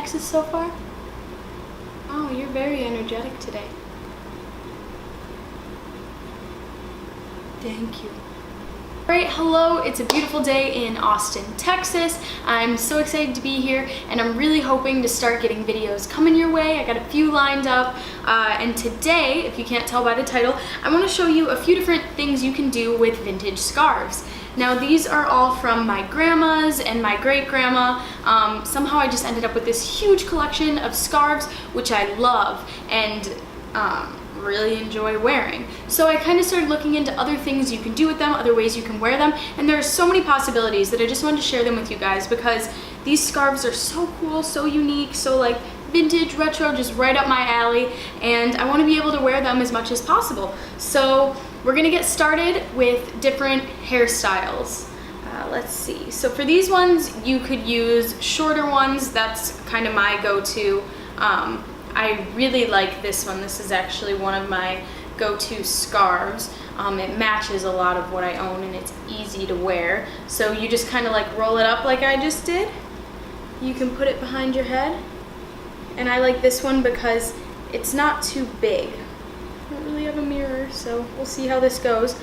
Texas so far? Oh, you're very energetic today. Thank you. Alright, hello, it's a beautiful day in Austin, Texas. I'm so excited to be here, and I'm really hoping to start getting videos coming your way. I got a few lined up, and today, if you can't tell by the title, I want to show you a few different things you can do with vintage scarves. Now, these are all from my grandma's and my great-grandma. Somehow I just ended up with this huge collection of scarves, which I love and really enjoy wearing. So I kind of started looking into other things you can do with them, other ways you can wear them, and there are so many possibilities that I just wanted to share them with you guys because these scarves are so cool, so unique, so like vintage, retro, just right up my alley, and I want to be able to wear them as much as possible. So we're gonna get started with different hairstyles. Let's see. So for these ones, you could use shorter ones. That's kind of my go-to. I really like this one. This is actually one of my go-to scarves. It matches a lot of what I own and it's easy to wear. So you just kind of like roll it up like I just did. You can put it behind your head. And I like this one because it's not too big. I don't really have a mirror, so we'll see how this goes.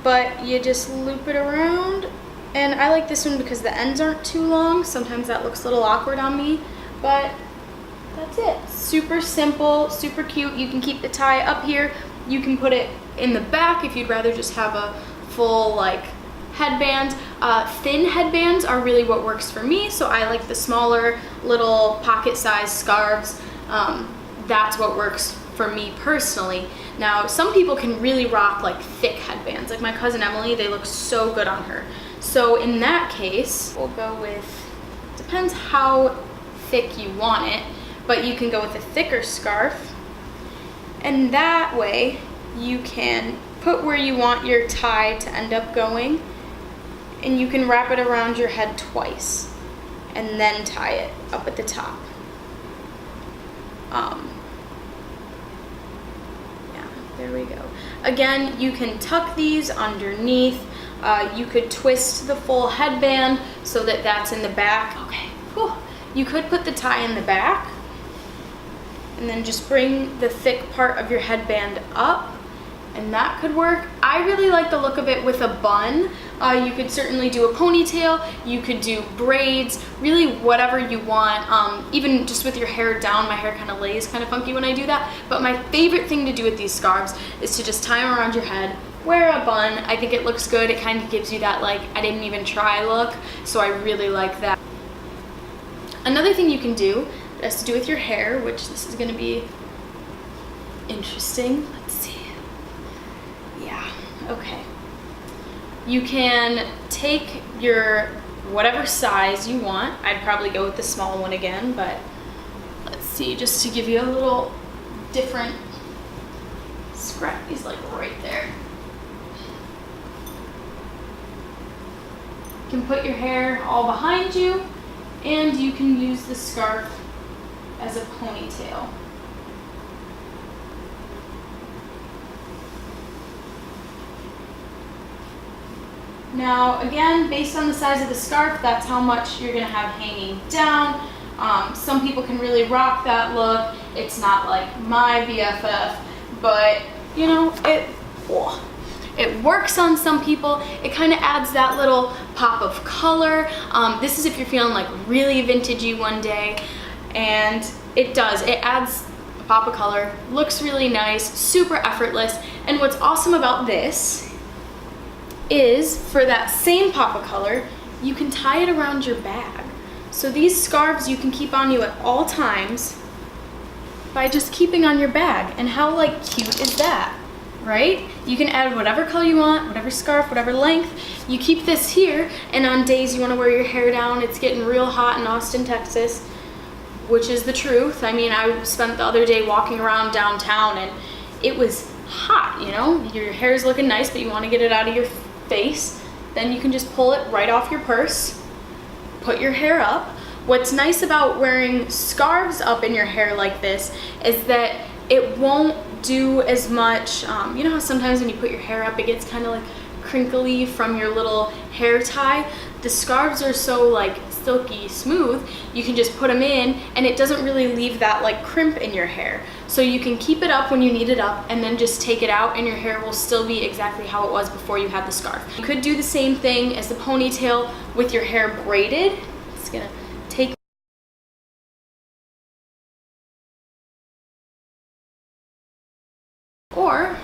But you just loop it around. And I like this one because the ends aren't too long. Sometimes that looks a little awkward on me, but that's it. Super simple, super cute. You can keep the tie up here. You can put it in the back if you'd rather just have a full like headband. Thin headbands are really what works for me, so I like the smaller little pocket-sized scarves. That's what works for me personally. Now, some people can really rock like thick headbands. Like my cousin Emily, they look so good on her. So in that case, we'll go with, depends how thick you want it, but you can go with a thicker scarf, and that way you can put where you want your tie to end up going, and you can wrap it around your head twice and then tie it up at the top. Yeah, there we go. Again, you can tuck these underneath. You could twist the full headband so that that's in the back. Okay, whew. You could put the tie in the back and then just bring the thick part of your headband up, and that could work. I really like the look of it with a bun. You could certainly do a ponytail, you could do braids, really whatever you want. Even just with your hair down, my hair kind of lays kind of funky when I do that, but my favorite thing to do with these scarves is to just tie them around your head, wear a bun. I think it looks good. It kind of gives you that like I didn't even try look, so I really like that. Another thing you can do that has to do with your hair, which this is going to be interesting. Let's see. Yeah, okay. You can take your whatever size you want. I'd probably go with the small one again, but let's see, just to give you a little different scrap. He's like right there. You can put your hair all behind you, and you can use the scarf as a ponytail. Now, again, based on the size of the scarf, that's how much you're gonna have hanging down. Some people can really rock that look. It's not like my BFF, but you know, it works on some people. It kind of adds that little pop of color. This is if you're feeling like really vintagey one day, and it does. It adds a pop of color, looks really nice, super effortless, and what's awesome about this is for that same pop of color, you can tie it around your bag. So these scarves you can keep on you at all times by just keeping on your bag. And how like cute is that? Right? You can add whatever color you want, whatever scarf, whatever length. You keep this here, and on days you want to wear your hair down, it's getting real hot in Austin, Texas, which is the truth. I mean, I spent the other day walking around downtown and it was hot, you know? Your hair's looking nice, but you want to get it out of your face. Then you can just pull it right off your purse, put your hair up. What's nice about wearing scarves up in your hair like this is that it won't do as much, you know how sometimes when you put your hair up it gets kind of like crinkly from your little hair tie? The scarves are so like, it's silky smooth, you can just put them in and it doesn't really leave that like crimp in your hair. So you can keep it up when you need it up and then just take it out and your hair will still be exactly how it was before you had the scarf. You could do the same thing as the ponytail with your hair braided. It's gonna take or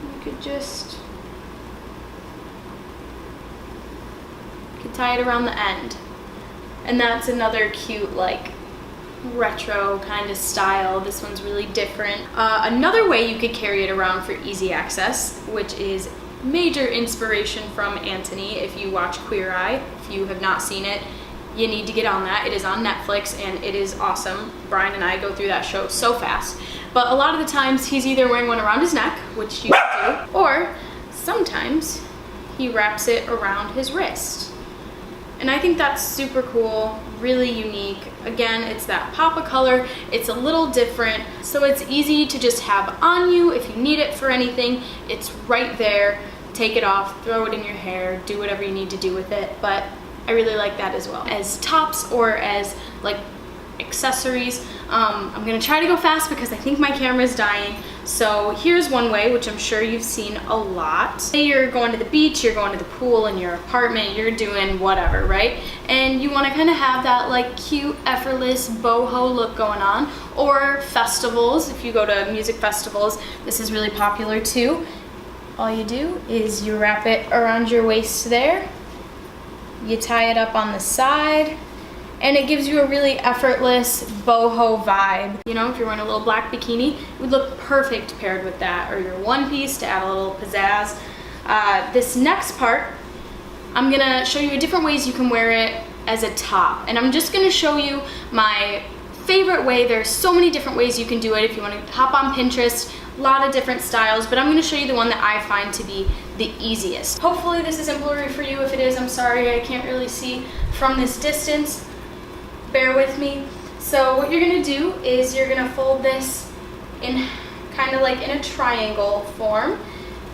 you could just tie it around the end. And that's another cute like retro kind of style. This one's really different. Another way you could carry it around for easy access, which is major inspiration from Anthony. If you watch Queer Eye, if you have not seen it, you need to get on that. It is on Netflix and it is awesome. Bryan and I go through that show so fast. But a lot of the times he's either wearing one around his neck, which you can do, or sometimes he wraps it around his wrist. And I think that's super cool, really unique. Again, it's that pop of color. It's a little different, so it's easy to just have on you if you need it for anything. It's right there. Take it off, throw it in your hair, do whatever you need to do with it. But I really like that as well. As tops or as like accessories. I'm gonna try to go fast because I think my camera's dying. So here's one way, which I'm sure you've seen a lot. Say you're going to the beach, you're going to the pool in your apartment, you're doing whatever, right? And you wanna kinda have that like cute, effortless boho look going on. Or festivals, if you go to music festivals, this is really popular too. All you do is you wrap it around your waist there. You tie it up on the side. And it gives you a really effortless boho vibe. You know, if you're wearing a little black bikini, it would look perfect paired with that, or your one piece to add a little pizzazz. This next part, I'm gonna show you different ways you can wear it as a top. And I'm just gonna show you my favorite way. There's so many different ways you can do it. If you wanna hop on Pinterest, a lot of different styles, but I'm gonna show you the one that I find to be the easiest. Hopefully this isn't blurry for you. If it is, I'm sorry, I can't really see from this distance. Bear with me. So what you're gonna do is you're gonna fold this in kind of like in a triangle form,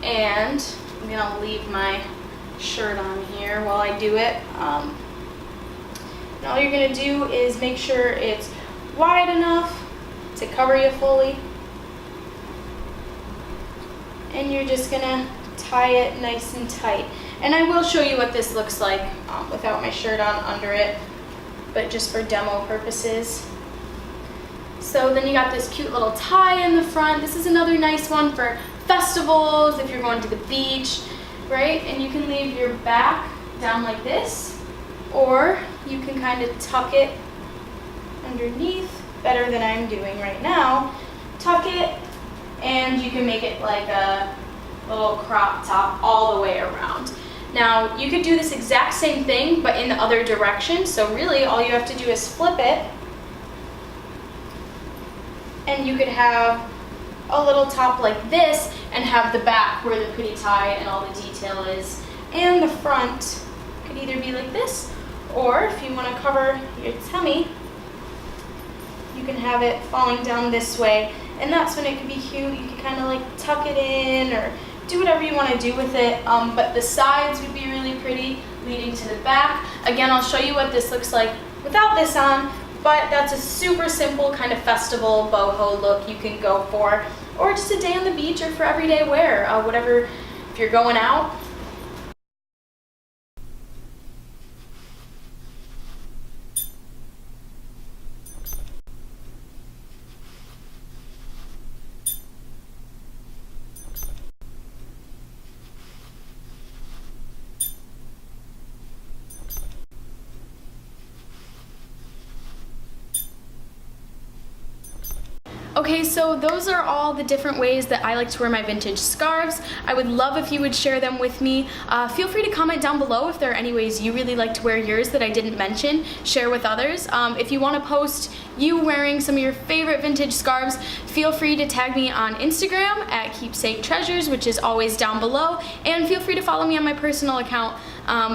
and I'm gonna leave my shirt on here while I do it. And all you're gonna do is make sure it's wide enough to cover you fully, and you're just gonna tie it nice and tight. And I will show you what this looks like without my shirt on under it, but just for demo purposes. So then you got this cute little tie in the front. This is another nice one for festivals, if you're going to the beach, right? And you can leave your back down like this, or you can kind of tuck it underneath, better than I'm doing right now. Tuck it, and you can make it like a little crop top all the way around. Now, you could do this exact same thing, but in the other direction. So really, all you have to do is flip it, and you could have a little top like this, and have the back where the pretty tie and all the detail is. And the front could either be like this, or if you want to cover your tummy, you can have it falling down this way. And that's when it can be cute. You can kind of like tuck it in, or do whatever you want to do with it, but the sides would be really pretty leading to the back. Again, I'll show you what this looks like without this on, but that's a super simple kind of festival boho look you can go for, or just a day on the beach, or for everyday wear, whatever, if you're going out. Okay, so those are all the different ways that I like to wear my vintage scarves. I would love if you would share them with me. Feel free to comment down below if there are any ways you really like to wear yours that I didn't mention. Share with others. If you want to post you wearing some of your favorite vintage scarves, feel free to tag me on Instagram at Keepsake Treasures, which is always down below, and feel free to follow me on my personal account,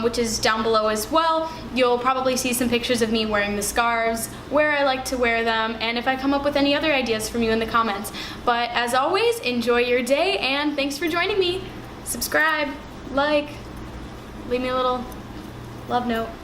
which is down below as well. You'll probably see some pictures of me wearing the scarves, where I like to wear them, and if I come up with any other ideas from you in the comments. But as always, enjoy your day, and thanks for joining me. Subscribe, like, leave me a little Love note.